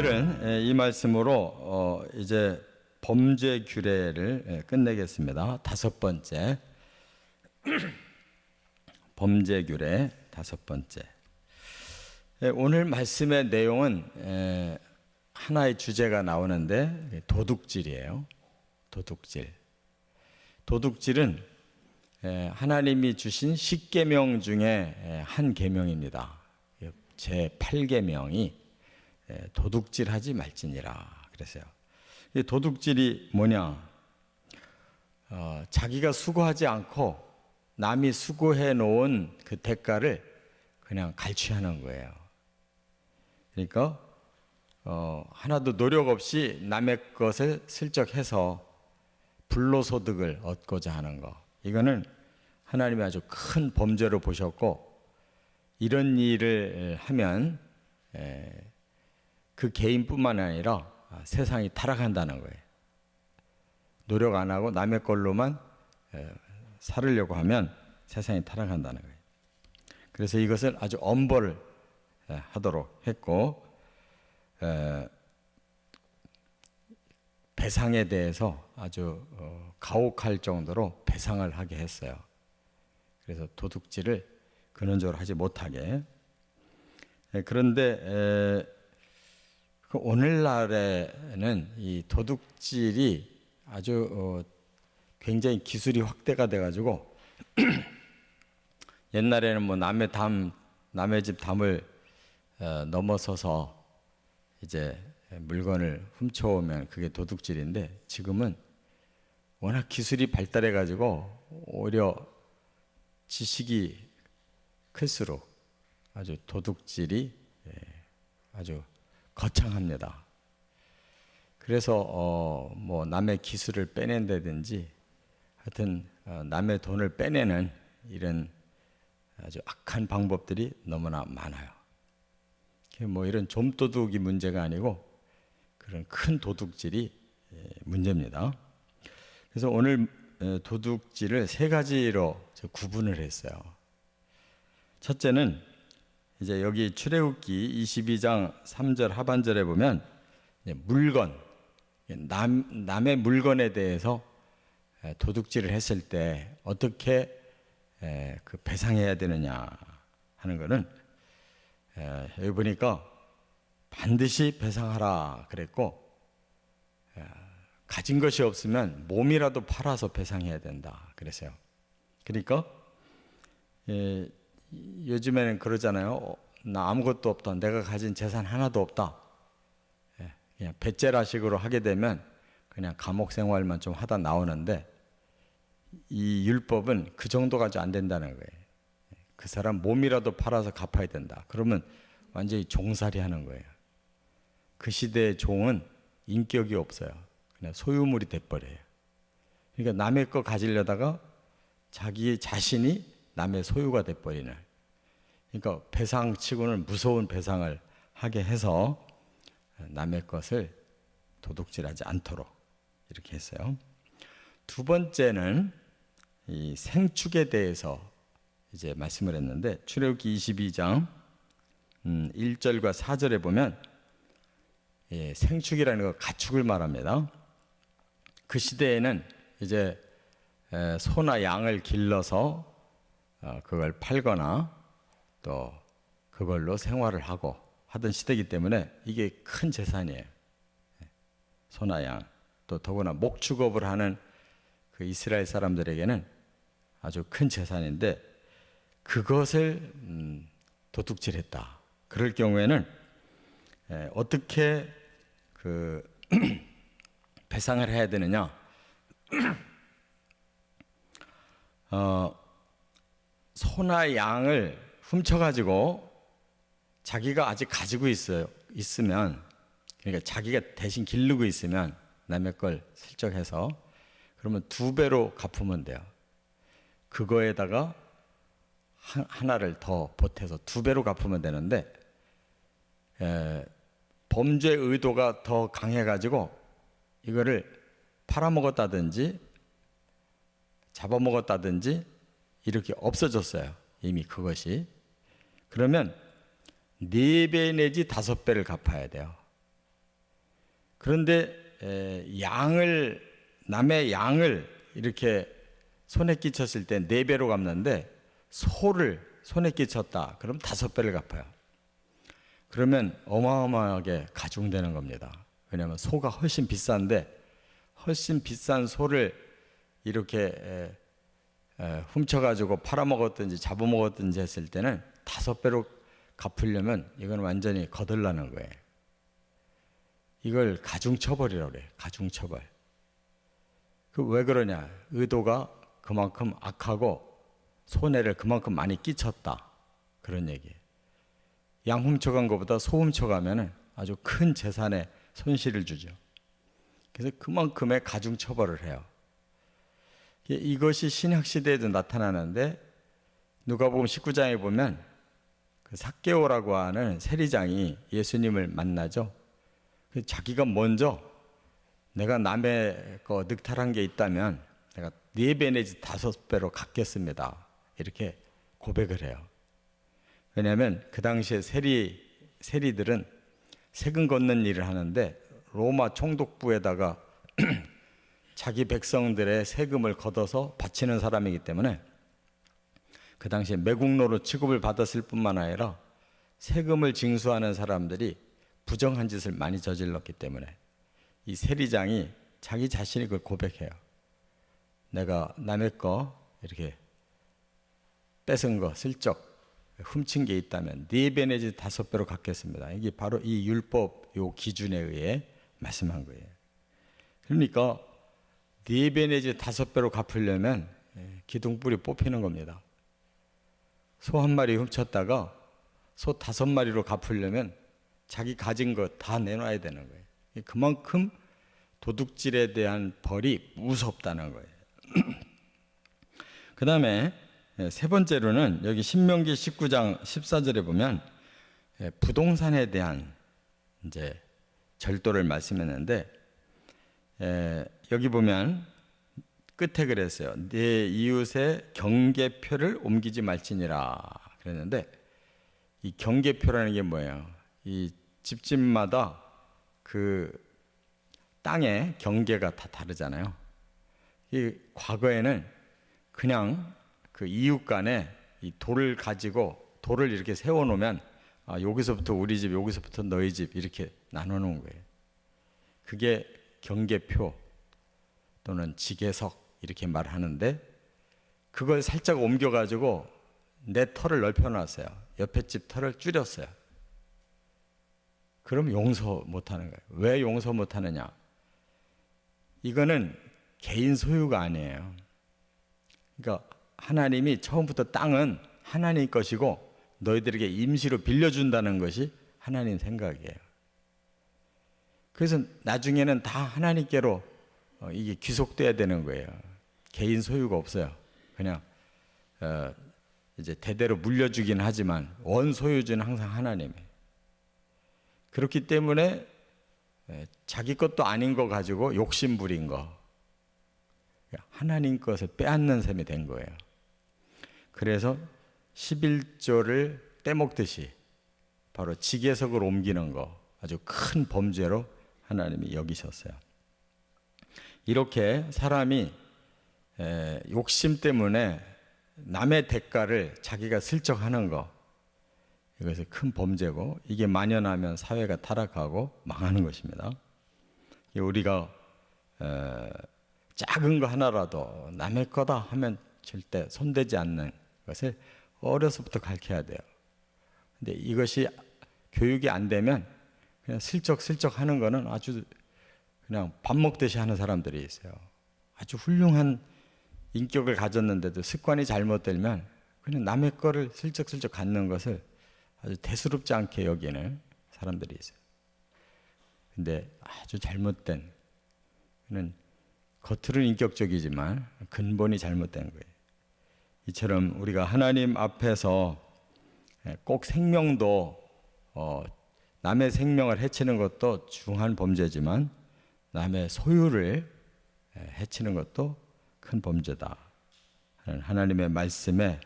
오늘은 이 말씀으로 이제 범죄 규례를 끝내겠습니다. 다섯 번째 범죄 규례 다섯 번째. 오늘 말씀의 내용은 하나의 주제가 나오는데 도둑질이에요. 도둑질은 하나님이 주신 10계명 중에 한 계명입니다. 제 8계명이 도둑질하지 말지니라 그랬어요. 이 도둑질이 뭐냐? 자기가 수고하지 않고 남이 수고해 놓은 그 대가를 그냥 갈취하는 거예요. 그러니까 하나도 노력 없이 남의 것을 슬쩍 해서 불로소득을 얻고자 하는 거. 이거는 하나님이 아주 큰 범죄로 보셨고, 이런 일을 하면 그 개인뿐만 아니라 세상이 타락한다는 거예요. 노력 안 하고 남의 걸로만 살으려고 하면 세상이 타락한다는 거예요. 그래서 이것을 아주 엄벌을 하도록 했고, 배상에 대해서 아주 가혹할 정도로 배상을 하게 했어요. 그래서 도둑질을 근원적으로 하지 못하게. 그런데 오늘날에는 이 도둑질이 아주 굉장히 기술이 확대가 돼가지고 옛날에는 뭐 남의 집 담을 넘어서서 이제 물건을 훔쳐오면 그게 도둑질인데, 지금은 워낙 기술이 발달해가지고 오히려 지식이 클수록 아주 도둑질이 아주 거창합니다. 그래서 뭐 남의 기술을 빼낸다든지 하여튼 남의 돈을 빼내는 이런 아주 악한 방법들이 너무나 많아요. 뭐 이런 좀도둑이 문제가 아니고 그런 큰 도둑질이 문제입니다. 그래서 오늘 도둑질을 세 가지로 구분을 했어요. 첫째는 이제 여기 출애굽기 22장 3절 하반절에 보면 물건, 남의 물건에 대해서 도둑질을 했을 때 어떻게 그 배상해야 되느냐 하는 거는 여기 보니까 반드시 배상하라 그랬고, 가진 것이 없으면 몸이라도 팔아서 배상해야 된다 그랬어요. 그러니까 요즘에는 그러잖아요. 나 아무것도 없다. 내가 가진 재산 하나도 없다. 그냥 배째라식으로 하게 되면 그냥 감옥 생활만 좀 하다 나오는데, 이 율법은 그 정도가 안 된다는 거예요. 그 사람 몸이라도 팔아서 갚아야 된다. 그러면 완전히 종살이 하는 거예요. 그 시대의 종은 인격이 없어요. 그냥 소유물이 돼버려요. 그러니까 남의 거 가지려다가 자기 자신이 남의 소유가 돼버리는, 그러니까 배상치고는 무서운 배상을 하게 해서 남의 것을 도둑질하지 않도록 이렇게 했어요. 두 번째는 이 생축에 대해서 이제 말씀을 했는데, 출애굽기 22장 1절과 4절에 보면 생축이라는 거 가축을 말합니다. 그 시대에는 이제 소나 양을 길러서 그걸 팔거나 또 그걸로 생활을 하고 하던 시대이기 때문에 이게 큰 재산이에요. 소나 양, 또 더구나 목축업을 하는 그 이스라엘 사람들에게는 아주 큰 재산인데, 그것을 도둑질했다. 그럴 경우에는 어떻게 그 배상을 해야 되느냐? 소나 양을 훔쳐가지고 자기가 아직 가지고 있으면, 그러니까 자기가 대신 기르고 있으면 남의 걸 슬쩍 해서, 그러면 2배로 갚으면 돼요. 그거에다가 하나를 더 보태서 2배로 갚으면 되는데, 범죄 의도가 더 강해가지고 이거를 팔아먹었다든지 잡아먹었다든지 이렇게 없어졌어요. 이미 그것이. 그러면 4배 내지 5배를 갚아야 돼요. 그런데 남의 양을 이렇게 손에 끼쳤을 때 4배로 갚는데 소를 손에 끼쳤다. 그럼 5배를 갚아요. 그러면 어마어마하게 가중되는 겁니다. 왜냐하면 소가 훨씬 비싼데 훨씬 비싼 소를 이렇게 훔쳐가지고 팔아먹었든지 잡아먹었든지 했을 때는 5배로 갚으려면 이건 완전히 거덜나는 거예요. 이걸 가중처벌이라고 그래요. 가중처벌. 왜 그러냐? 의도가 그만큼 악하고 손해를 그만큼 많이 끼쳤다. 그런 얘기예요. 양 훔쳐간 것보다 소 훔쳐가면 아주 큰 재산에 손실을 주죠. 그래서 그만큼의 가중처벌을 해요. 이것이 신약시대에도 나타나는데 누가복음 19장에 보면 그 삭개오라고 하는 세리장이 예수님을 만나죠. 자기가 먼저 내가 남의 거 늑탈한 게 있다면 내가 4배 내지 5배로 갚겠습니다. 이렇게 고백을 해요. 왜냐하면 그 당시에 세리들은 세금 걷는 일을 하는데 로마 총독부에다가 자기 백성들의 세금을 걷어서 바치는 사람이기 때문에 그 당시에 매국노로 취급을 받았을 뿐만 아니라 세금을 징수하는 사람들이 부정한 짓을 많이 저질렀기 때문에 이 세리장이 자기 자신이 그걸 고백해요. 내가 남의 거 이렇게 뺏은 거 슬쩍 훔친 게 있다면 4배 내지 5배로 갚겠습니다. 이게 바로 이 율법 요 기준에 의해 말씀한 거예요. 그러니까 4배 내지 5배로 갚으려면 기둥뿔이 뽑히는 겁니다. 소 1마리 훔쳤다가 소 5마리로 갚으려면 자기 가진 거 다 내놔야 되는 거예요. 그만큼 도둑질에 대한 벌이 무섭다는 거예요. 그 다음에 3번째로는 여기 신명기 19장 14절에 보면 부동산에 대한 이제 절도를 말씀했는데 여기 보면 끝에 그랬어요. 네 이웃의 경계표를 옮기지 말지니라 그랬는데 이 경계표라는 게 뭐예요? 이 집집마다 그 땅의 경계가 다 다르잖아요. 이 과거에는 그냥 그 이웃 간에 이 돌을 가지고 돌을 이렇게 세워 놓으면 여기서부터 우리 집, 여기서부터 너희 집 이렇게 나눠 놓은 거예요. 그게 경계표 또는 지계석 이렇게 말하는데 그걸 살짝 옮겨 가지고 내 터를 넓혀 놨어요. 옆에 집 터를 줄였어요. 그럼 용서 못 하는 거예요. 왜 용서 못 하느냐? 이거는 개인 소유가 아니에요. 그러니까 하나님이 처음부터 땅은 하나님 것이고 너희들에게 임시로 빌려준다는 것이 하나님 생각이에요. 그래서 나중에는 다 하나님께로 이게 귀속돼야 되는 거예요. 개인 소유가 없어요. 그냥 이제 대대로 물려주긴 하지만 원소유주는 항상 하나님이에요. 그렇기 때문에 자기 것도 아닌 거 가지고 욕심 부린 거 하나님 것을 빼앗는 셈이 된 거예요. 그래서 11조를 떼먹듯이 바로 지계석을 옮기는 거 아주 큰 범죄로 하나님이 여기셨어요. 이렇게 사람이 욕심 때문에 남의 대가를 자기가 슬쩍 하는 거 이것이 큰 범죄고 이게 만연하면 사회가 타락하고 망하는 것입니다. 우리가 작은 거 하나라도 남의 거다 하면 절대 손대지 않는 것을 어려서부터 가르쳐야 돼요. 근데 이것이 교육이 안 되면 그냥 슬쩍슬쩍 하는 거는 아주 그냥 밥 먹듯이 하는 사람들이 있어요. 아주 훌륭한 인격을 가졌는데도 습관이 잘못되면 그냥 남의 거를 슬쩍슬쩍 갖는 것을 아주 대수롭지 않게 여기는 사람들이 있어요. 근데 아주 잘못된, 그는 겉으로는 인격적이지만 근본이 잘못된 거예요. 이처럼 우리가 하나님 앞에서 꼭 생명도 남의 생명을 해치는 것도 중한 범죄지만 남의 소유를 해치는 것도 큰 범죄다. 하나님의 말씀에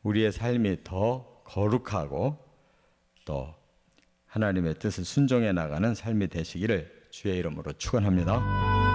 우리의 삶이 더 거룩하고 또 하나님의 뜻을 순종해 나가는 삶이 되시기를 주의 이름으로 축원합니다.